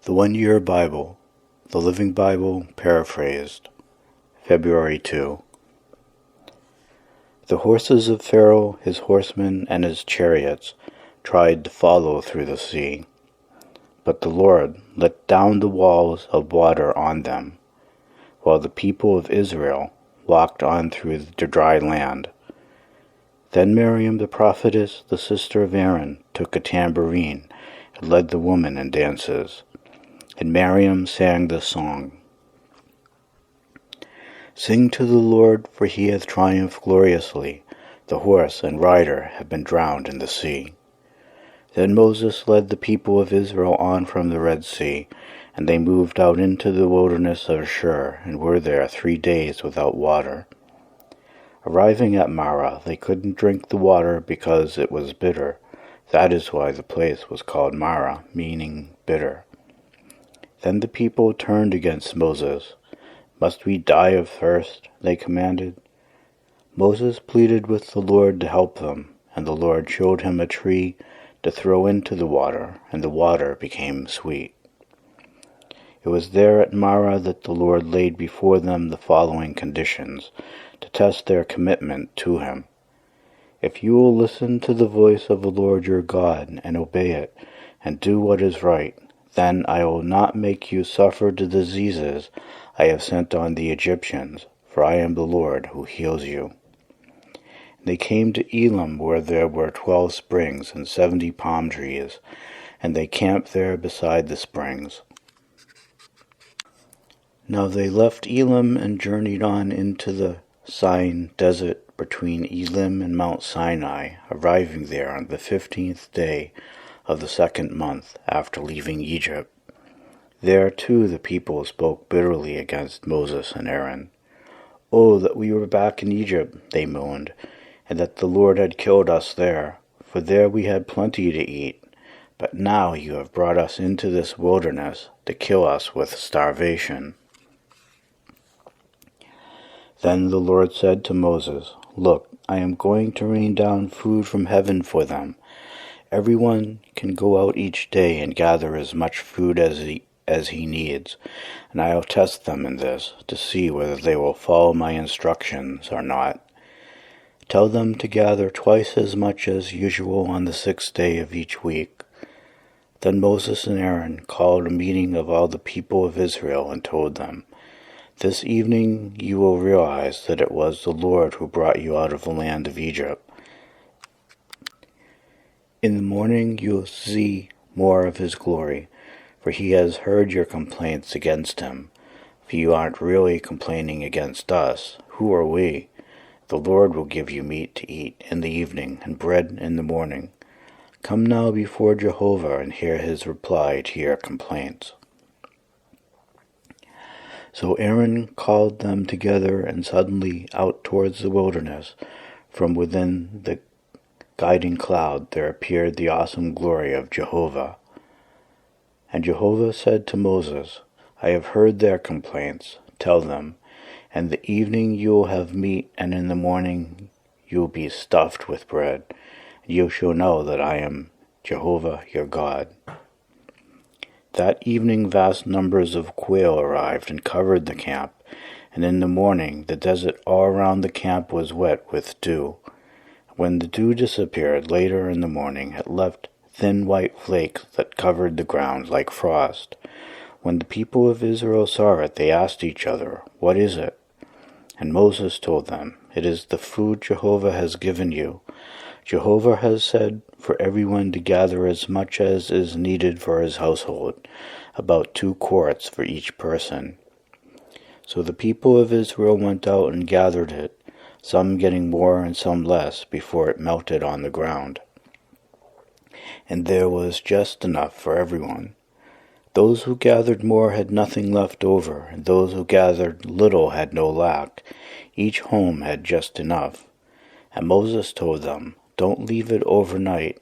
The 1 Year Bible, the Living Bible Paraphrased, February 2. The horses of Pharaoh, his horsemen, and his chariots tried to follow through the sea, but the Lord let down the walls of water on them, while the people of Israel walked on through the dry land. Then Miriam the prophetess, the sister of Aaron, took a tambourine and led the women in dances. And Miriam sang this song. Sing to the Lord, for he hath triumphed gloriously. The horse and rider have been drowned in the sea. Then Moses led the people of Israel on from the Red Sea, and they moved out into the wilderness of Shur, and were there 3 days without water. Arriving at Marah, they couldn't drink the water because it was bitter. That is why the place was called Marah, meaning bitter. Then the people turned against Moses. Must we die of thirst? They commanded. Moses pleaded with the Lord to help them, and the Lord showed him a tree to throw into the water, and the water became sweet. It was there at Marah that the Lord laid before them the following conditions, to test their commitment to him. If you will listen to the voice of the Lord your God, and obey it, and do what is right, then I will not make you suffer the diseases I have sent on the Egyptians, for I am the Lord who heals you. They came to Elim, where there were 12 springs and 70 palm trees, and they camped there beside the springs. Now they left Elim and journeyed on into the Sin desert between Elim and Mount Sinai, arriving there on the 15th day of the 2nd month after leaving Egypt. There too the people spoke bitterly against Moses and Aaron. "Oh, that we were back in Egypt," they moaned, "and that the Lord had killed us there, for there we had plenty to eat. But now you have brought us into this wilderness to kill us with starvation." Then the Lord said to Moses, "Look, I am going to rain down food from heaven for them. Everyone can go out each day and gather as much food as he needs, and I will test them in this, to see whether they will follow my instructions or not. Tell them to gather twice as much as usual on the 6th day of each week." Then Moses and Aaron called a meeting of all the people of Israel and told them, "This evening you will realize that it was the Lord who brought you out of the land of Egypt. In the morning you will see more of his glory, for he has heard your complaints against him. For you aren't really complaining against us. Who are we? The Lord will give you meat to eat in the evening and bread in the morning. Come now before Jehovah and hear his reply to your complaints." So Aaron called them together, and suddenly out towards the wilderness, from within the guiding cloud, there appeared the awesome glory of Jehovah. And Jehovah said to Moses, "I have heard their complaints. Tell them, in the evening you will have meat, and in the morning you will be stuffed with bread. You shall know that I am Jehovah your God." That evening vast numbers of quail arrived and covered the camp, and in the morning the desert all around the camp was wet with dew. When the dew disappeared later in the morning, it left thin white flakes that covered the ground like frost. When the people of Israel saw it, they asked each other, "What is it?" And Moses told them, "It is the food Jehovah has given you. Jehovah has said for everyone to gather as much as is needed for his household, about 2 quarts for each person." So the people of Israel went out and gathered it, some getting more and some less, before it melted on the ground. And there was just enough for everyone. Those who gathered more had nothing left over, and those who gathered little had no lack. Each home had just enough. And Moses told them, "Don't leave it overnight."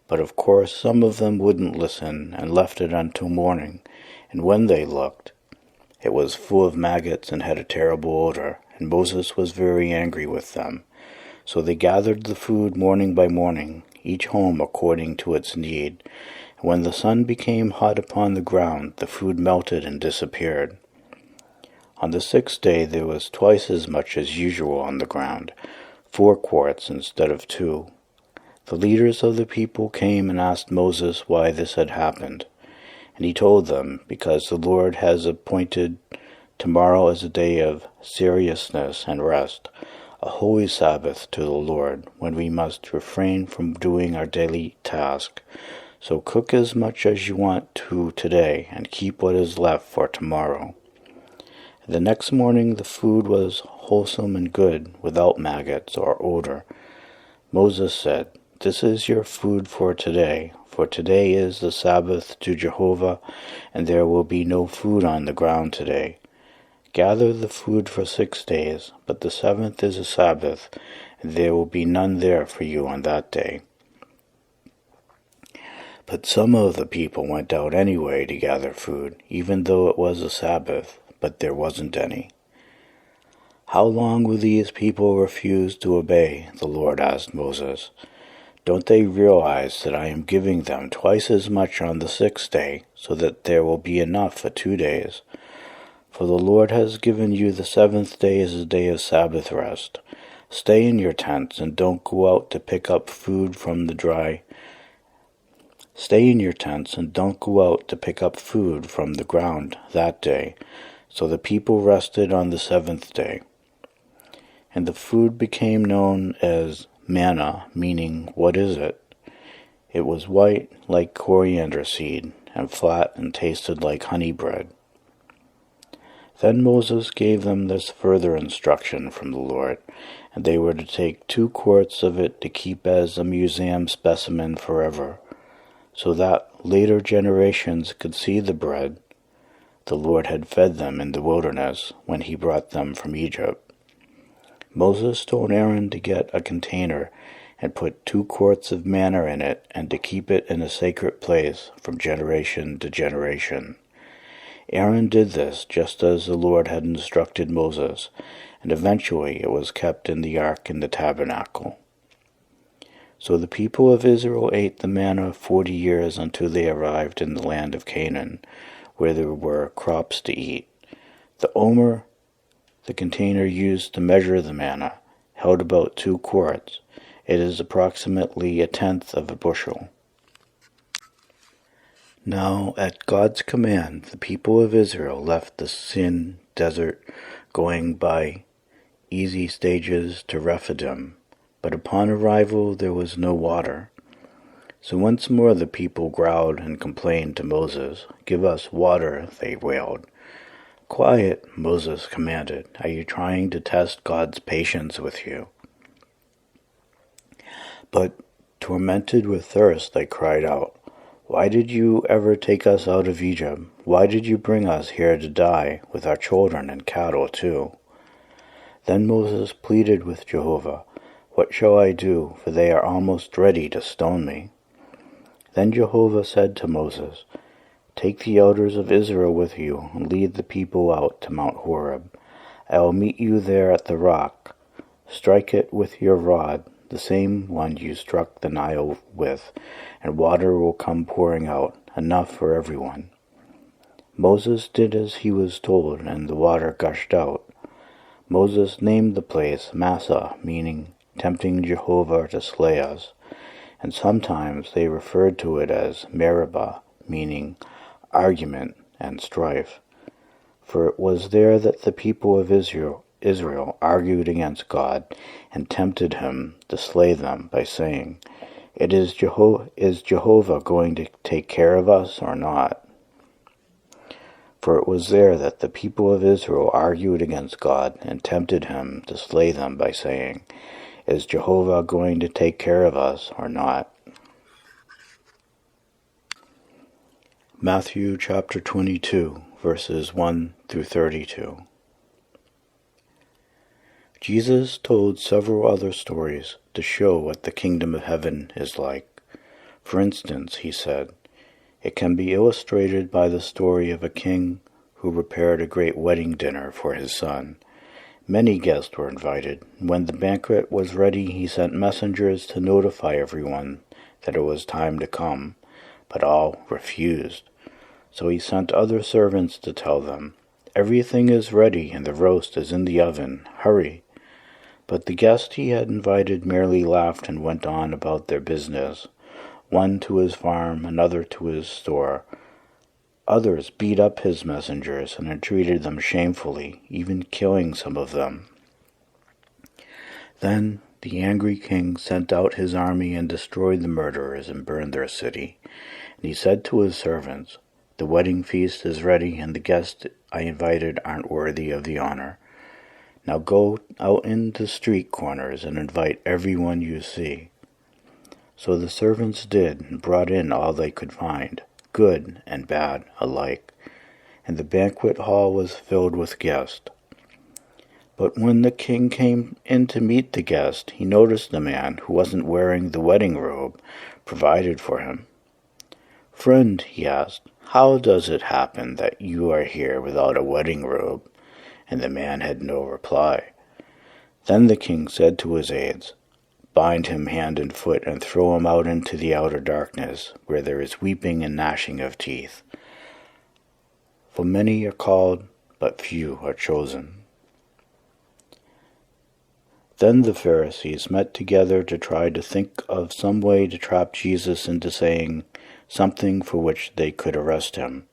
But of course some of them wouldn't listen and left it until morning, and when they looked, it was full of maggots and had a terrible odor, and Moses was very angry with them. So they gathered the food morning by morning, each home according to its need. When the sun became hot upon the ground, the food melted and disappeared. On the 6th day there was twice as much as usual on the ground, 4 quarts instead of 2. The leaders of the people came and asked Moses why this had happened. And he told them, because the Lord has appointed tomorrow as a day of seriousness and rest, a holy Sabbath to the Lord, when we must refrain from doing our daily task. So cook as much as you want to today, and keep what is left for tomorrow. The next morning the food was wholesome and good, without maggots or odor. Moses said, "This is your food for today is the Sabbath to Jehovah, and there will be no food on the ground today. Gather the food for 6 days, but the 7th is a Sabbath, and there will be none there for you on that day." But some of the people went out anyway to gather food, even though it was a Sabbath, but there wasn't any. "How long will these people refuse to obey?" the Lord asked Moses. "Don't they realize that I am giving them twice as much on the 6th day, so that there will be enough for 2 days? For the Lord has given you the 7th day as a day of Sabbath rest. Stay in your tents and don't go out to pick up food from the ground that day." So the people rested on the 7th day. And the food became known as manna, meaning, "What is it?" It was white like coriander seed, and flat and tasted like honey bread. Then Moses gave them this further instruction from the Lord, and they were to take 2 quarts of it to keep as a museum specimen forever, so that later generations could see the bread the Lord had fed them in the wilderness when he brought them from Egypt. Moses told Aaron to get a container and put 2 quarts of manna in it, and to keep it in a sacred place from generation to generation. Aaron did this just as the Lord had instructed Moses, and eventually it was kept in the ark in the tabernacle. So the people of Israel ate the manna 40 years until they arrived in the land of Canaan, where there were crops to eat. The omer, the container used to measure the manna, held about 2 quarts. It is approximately 1/10 of a bushel. Now, at God's command, the people of Israel left the Sin desert, going by easy stages to Rephidim. But upon arrival there was no water. So once more the people growled and complained to Moses. "Give us water," they wailed. "Quiet," Moses commanded. "Are you trying to test God's patience with you?" But, tormented with thirst, they cried out, "Why did you ever take us out of Egypt? Why did you bring us here to die, with our children and cattle too?" Then Moses pleaded with Jehovah, "What shall I do? For they are almost ready to stone me." Then Jehovah said to Moses, "Take the elders of Israel with you, and lead the people out to Mount Horeb. I will meet you there at the rock. Strike it with your rod, the same one you struck the Nile with, and water will come pouring out, enough for everyone." Moses did as he was told, and the water gushed out. Moses named the place Massah, meaning tempting Jehovah to slay us, and sometimes they referred to it as Meribah, meaning argument and strife. For it was there that the people of Israel argued against God and tempted him to slay them by saying, Is Jehovah going to take care of us or not?" For it was there that the people of Israel argued against God and tempted him to slay them by saying, "Is Jehovah going to take care of us or not?" Matthew chapter 22, verses 1 through 32. Jesus told several other stories to show what the kingdom of heaven is like. For instance, he said, it can be illustrated by the story of a king who prepared a great wedding dinner for his son. Many guests were invited. When the banquet was ready, he sent messengers to notify everyone that it was time to come. But all refused. So he sent other servants to tell them, "Everything is ready, and the roast is in the oven. Hurry." But the guest he had invited merely laughed and went on about their business, one to his farm, another to his store. Others beat up his messengers and entreated them shamefully, even killing some of them. Then the angry king sent out his army and destroyed the murderers and burned their city. And he said to his servants, "The wedding feast is ready, and the guests I invited aren't worthy of the honor. Now go out into street corners and invite everyone you see." So the servants did, and brought in all they could find, good and bad alike, and the banquet hall was filled with guests. But when the king came in to meet the guest, he noticed the man who wasn't wearing the wedding robe provided for him. "Friend," he asked, "how does it happen that you are here without a wedding robe?" And the man had no reply. Then the king said to his aides, "Bind him hand and foot and throw him out into the outer darkness, where there is weeping and gnashing of teeth. For many are called, but few are chosen." Then the Pharisees met together to try to think of some way to trap Jesus into saying something for which they could arrest him.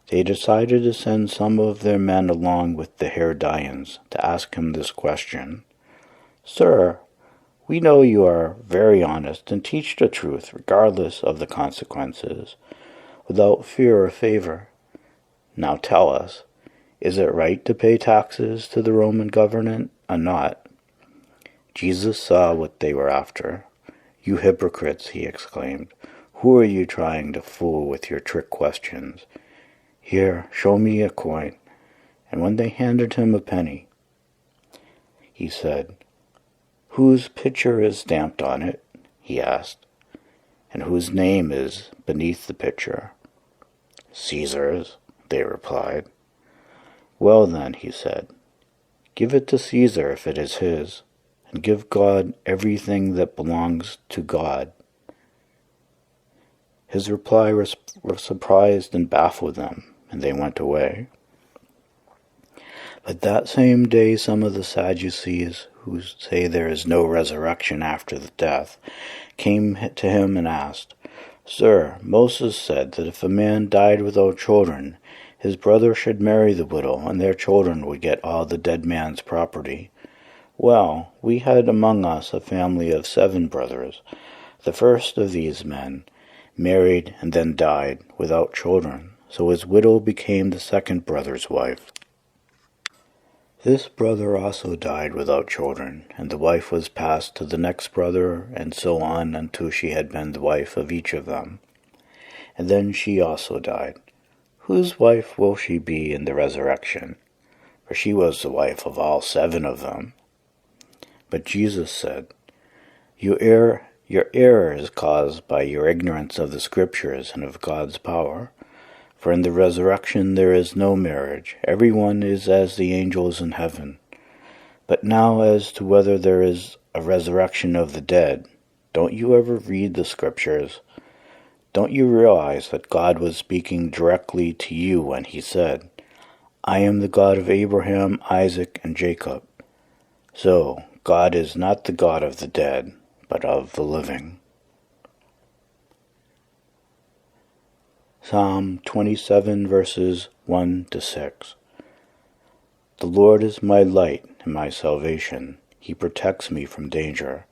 They decided to send some of their men along with the Herodians to ask him this question: "Sir, we know you are very honest and teach the truth regardless of the consequences, without fear or favor. Now tell us, is it right to pay taxes to the Roman government or not?" Jesus saw what they were after. "You hypocrites," he exclaimed, "who are you trying to fool with your trick questions? Here, show me a coin." And when they handed him a penny, he said, "Whose picture is stamped on it?" he asked. "And whose name is beneath the picture?" "Caesar's," they replied. "Well then," he said, "give it to Caesar if it is his, and give God everything that belongs to God." His reply surprised and baffled them, and they went away. But that same day some of the Sadducees, who say there is no resurrection after the death, came to him and asked, "Sir, Moses said that if a man died without children, his brother should marry the widow, and their children would get all the dead man's property. Well, we had among us a family of 7 brothers. The first of these men married and then died without children, so his widow became the second brother's wife. This brother also died without children, and the wife was passed to the next brother, and so on until she had been the wife of each of them. And then she also died. Whose wife will she be in the resurrection? For she was the wife of all 7 of them." But Jesus said, Your error is caused by your ignorance of the Scriptures and of God's power. For in the resurrection there is no marriage. Everyone is as the angels in heaven. But now as to whether there is a resurrection of the dead, don't you ever read the Scriptures? Don't you realize that God was speaking directly to you when he said, "I am the God of Abraham, Isaac, and Jacob"? So, God is not the God of the dead, but of the living. Psalm 27, verses 1 to 6. The Lord is my light and my salvation. He protects me from danger.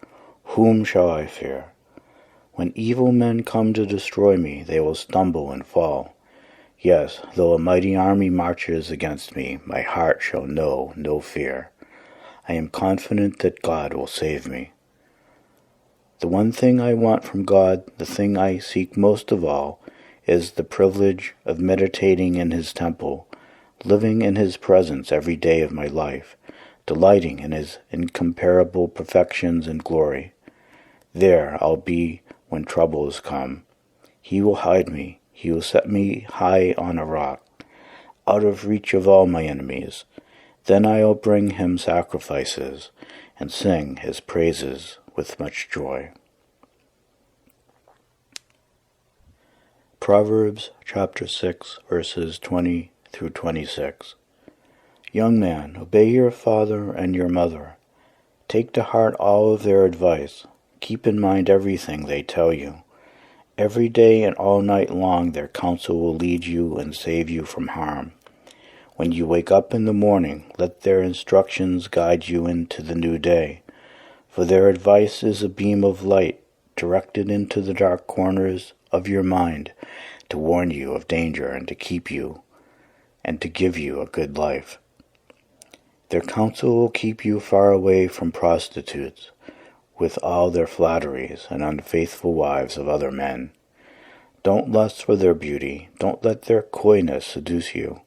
Whom shall I fear? When evil men come to destroy me, they will stumble and fall. Yes, though a mighty army marches against me, my heart shall know no fear. I am confident that God will save me. The one thing I want from God, the thing I seek most of all, is the privilege of meditating in his temple, living in his presence every day of my life, delighting in his incomparable perfections and glory. There I'll be when troubles come. He will hide me. He will set me high on a rock, out of reach of all my enemies. Then I'll bring him sacrifices and sing his praises with much joy. Proverbs chapter 6, verses 20 through 26. Young man, obey your father and your mother. Take to heart all of their advice. Keep in mind everything they tell you. Every day and all night long their counsel will lead you and save you from harm. When you wake up in the morning, let their instructions guide you into the new day. For their advice is a beam of light directed into the dark corners of your mind to warn you of danger and to keep you and to give you a good life. Their counsel will keep you far away from prostitutes, with all their flatteries and unfaithful wives of other men. Don't lust for their beauty, don't let their coyness seduce you,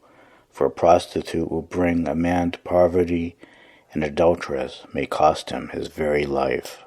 for a prostitute will bring a man to poverty, and adulteress may cost him his very life.